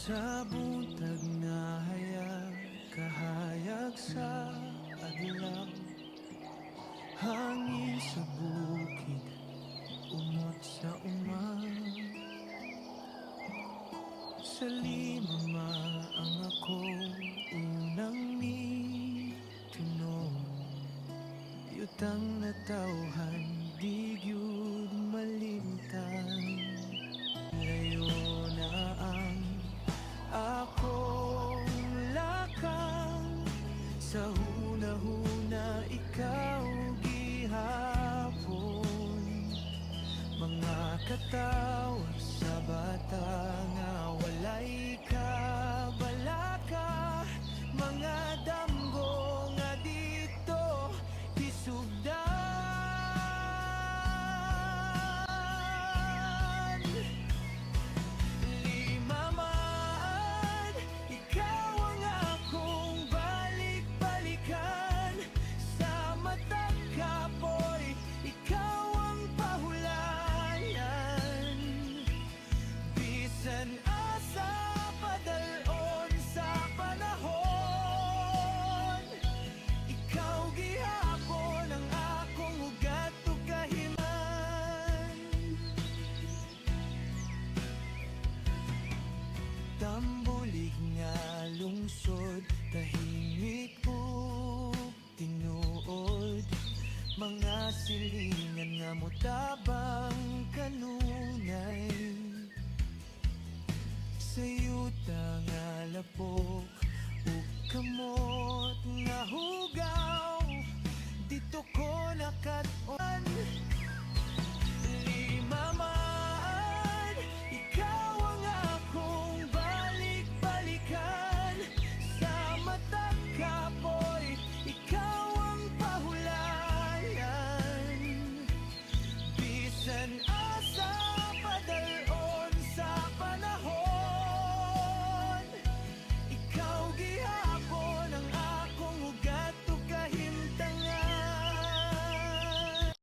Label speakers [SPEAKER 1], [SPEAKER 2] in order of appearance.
[SPEAKER 1] Sa buntag na hayag, kahayag sa adlaw, hangin sa bukid, umot sa umang. Sa limama ang ako unang mitunog, yutang natawhan, di gyud malimtan. Layo na ang akong lakang, sa huna-huna ikaw gihapon. Mga katawa sa bata nga walay kabalaka, mga damgo nga dito hisugdan. Limamaan, ikaw ang akong balik-balikan. Sa matag kapoy, ikaw ang pahulayan. Bisan asa padalon sa panahon, ikaw gihapon ang akong ugat ug kahiman. Tambulig nga lungsod, tahimik ug tinuod, mga silingan nga mutabang kanunay. Sa yuta nga lapok ug kamot nga hugaw, dito ko nakat-on.